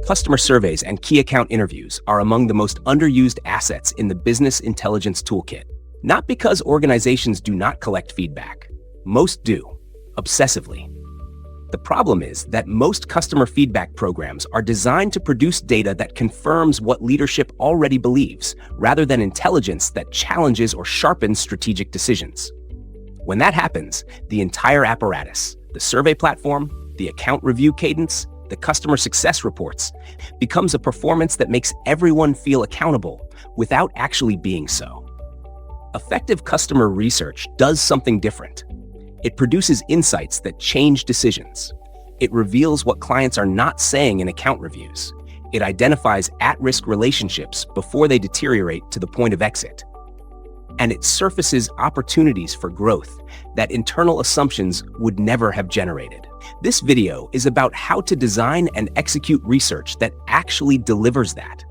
Customer surveys and key account interviews are among the most underused assets in the business intelligence toolkit. Not because organizations do not collect feedback. Most do, obsessively. The problem is that most customer feedback programs are designed to produce data that confirms what leadership already believes, rather than intelligence that challenges or sharpens strategic decisions. When that happens, the entire apparatus, the survey platform, the account review cadence, the customer success reports, becomes a performance that makes everyone feel accountable without actually being so. Effective customer research does something different. It produces insights that change decisions. It reveals what clients are not saying in account reviews. It identifies at-risk relationships before they deteriorate to the point of exit. And it surfaces opportunities for growth that internal assumptions would never have generated. This video is about how to design and execute research that actually delivers that.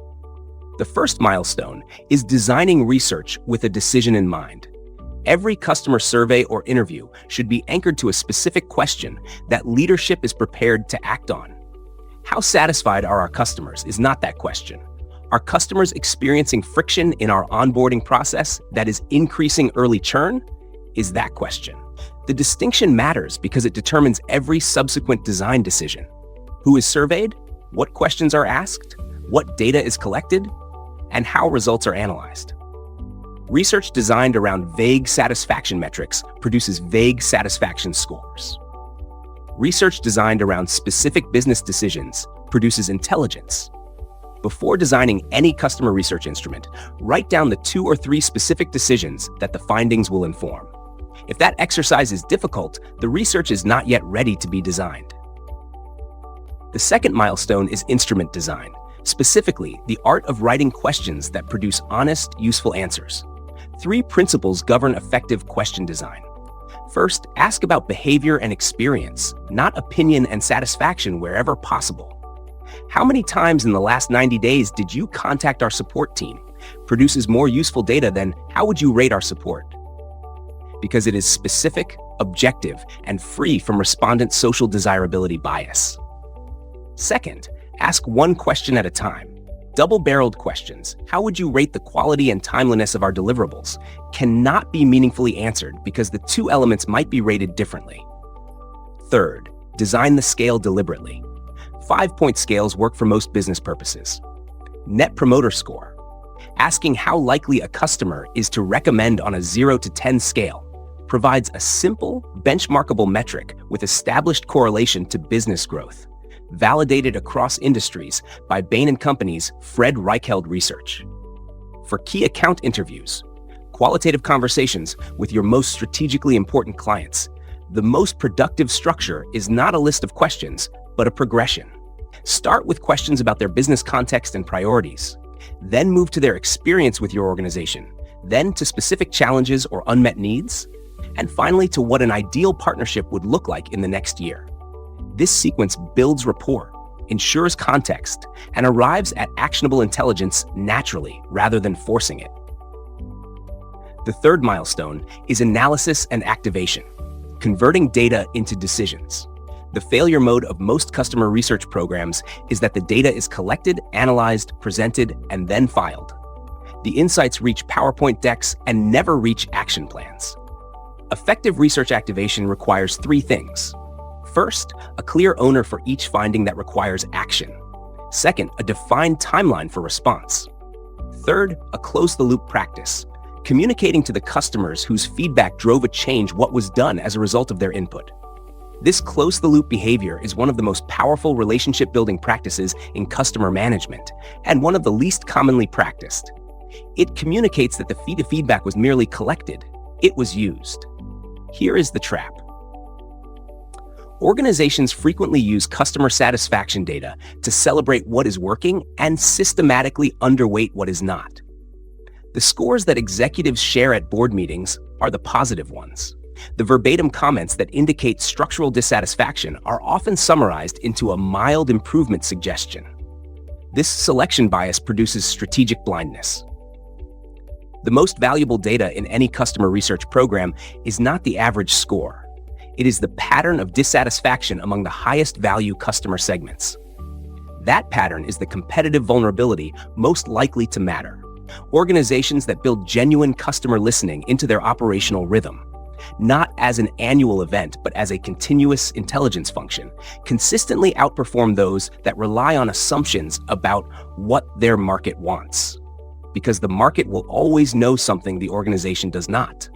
The first milestone is designing research with a decision in mind. Every customer survey or interview should be anchored to a specific question that leadership is prepared to act on. How satisfied are our customers is not that question. Are customers experiencing friction in our onboarding process that is increasing early churn? Is that question. The distinction matters because it determines every subsequent design decision. Who is surveyed? What questions are asked? What data is collected? And how results are analyzed. Research designed around vague satisfaction metrics produces vague satisfaction scores. Research designed around specific business decisions produces intelligence. Before designing any customer research instrument, write down the 2 or 3 specific decisions that the findings will inform. If that exercise is difficult, the research is not yet ready to be designed. The second milestone is instrument design, specifically the art of writing questions that produce honest, useful answers. 3 principles govern effective question design. First, ask about behavior and experience, not opinion and satisfaction wherever possible. How many times in the last 90 days did you contact our support team? Produces more useful data than how would you rate our support? Because it is specific, objective, and free from respondent social desirability bias. Second, ask one question at a time. Double-barreled questions, how would you rate the quality and timeliness of our deliverables, cannot be meaningfully answered because the 2 elements might be rated differently. Third, design the scale deliberately. 5-point scales work for most business purposes. Net Promoter Score. Asking how likely a customer is to recommend on a 0 to 10 scale provides a simple, benchmarkable metric with established correlation to business growth, validated across industries by Bain & Company's Fred Reichheld research. For key account interviews, qualitative conversations with your most strategically important clients, the most productive structure is not a list of questions, but a progression. Start with questions about their business context and priorities, then move to their experience with your organization, then to specific challenges or unmet needs, and finally to what an ideal partnership would look like in the next year. This sequence builds rapport, ensures context, and arrives at actionable intelligence naturally rather than forcing it. The third milestone is analysis and activation, converting data into decisions. The failure mode of most customer research programs is that the data is collected, analyzed, presented, and then filed. The insights reach PowerPoint decks and never reach action plans. Effective research activation requires 3 things. First, a clear owner for each finding that requires action. Second, a defined timeline for response. Third, a close-the-loop practice, communicating to the customers whose feedback drove a change what was done as a result of their input. This close-the-loop behavior is one of the most powerful relationship-building practices in customer management, and one of the least commonly practiced. It communicates that the feedback was merely collected, it was used. Here is the trap. Organizations frequently use customer satisfaction data to celebrate what is working and systematically underweight what is not. The scores that executives share at board meetings are the positive ones. The verbatim comments that indicate structural dissatisfaction are often summarized into a mild improvement suggestion. This selection bias produces strategic blindness. The most valuable data in any customer research program is not the average score. It is the pattern of dissatisfaction among the highest value customer segments. That pattern is the competitive vulnerability most likely to matter. Organizations that build genuine customer listening into their operational rhythm, not as an annual event, but as a continuous intelligence function, consistently outperform those that rely on assumptions about what their market wants. Because the market will always know something the organization does not.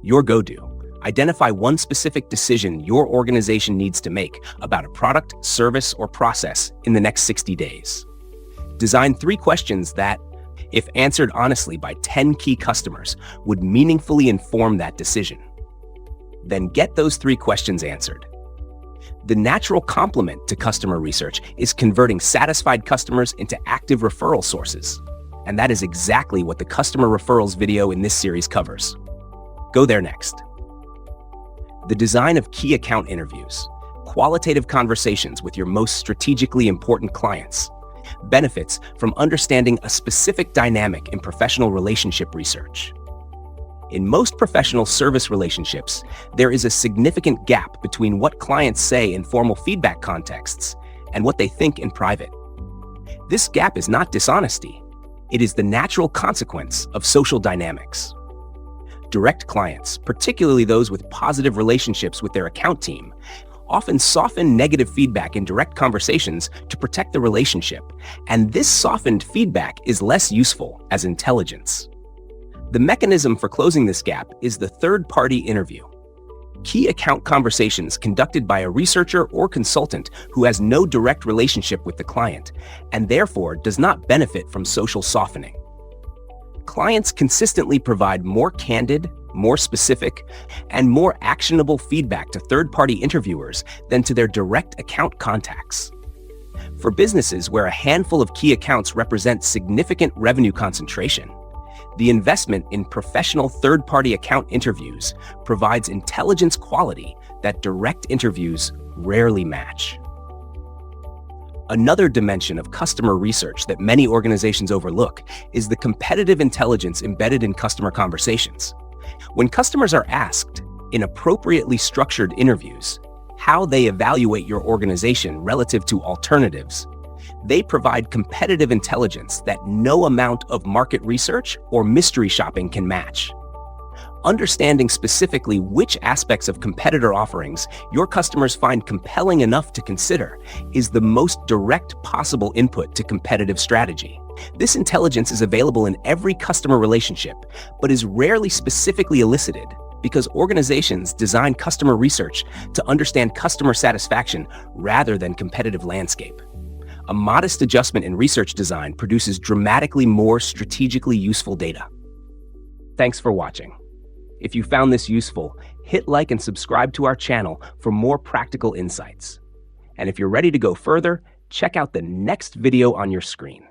Your go-to. Identify one specific decision your organization needs to make about a product, service, or process in the next 60 days. Design 3 questions that, if answered honestly by 10 key customers, would meaningfully inform that decision. Then get those 3 questions answered. The natural complement to customer research is converting satisfied customers into active referral sources. And that is exactly what the customer referrals video in this series covers. Go there next. The design of key account interviews, qualitative conversations with your most strategically important clients, benefits from understanding a specific dynamic in professional relationship research. In most professional service relationships, there is a significant gap between what clients say in formal feedback contexts and what they think in private. This gap is not dishonesty. It is the natural consequence of social dynamics. Direct clients, particularly those with positive relationships with their account team, often soften negative feedback in direct conversations to protect the relationship, and this softened feedback is less useful as intelligence. The mechanism for closing this gap is the third-party interview. Key account conversations conducted by a researcher or consultant who has no direct relationship with the client and therefore does not benefit from social softening. Clients consistently provide more candid, more specific, and more actionable feedback to third-party interviewers than to their direct account contacts. For businesses where a handful of key accounts represent significant revenue concentration, the investment in professional third-party account interviews provides intelligence quality that direct interviews rarely match. Another dimension of customer research that many organizations overlook is the competitive intelligence embedded in customer conversations. When customers are asked, in appropriately structured interviews, how they evaluate your organization relative to alternatives, they provide competitive intelligence that no amount of market research or mystery shopping can match. Understanding specifically which aspects of competitor offerings your customers find compelling enough to consider is the most direct possible input to competitive strategy. This intelligence is available in every customer relationship, but is rarely specifically elicited because organizations design customer research to understand customer satisfaction rather than competitive landscape. A modest adjustment in research design produces dramatically more strategically useful data. Thanks for watching. If you found this useful, hit like and subscribe to our channel for more practical insights. And if you're ready to go further, check out the next video on your screen.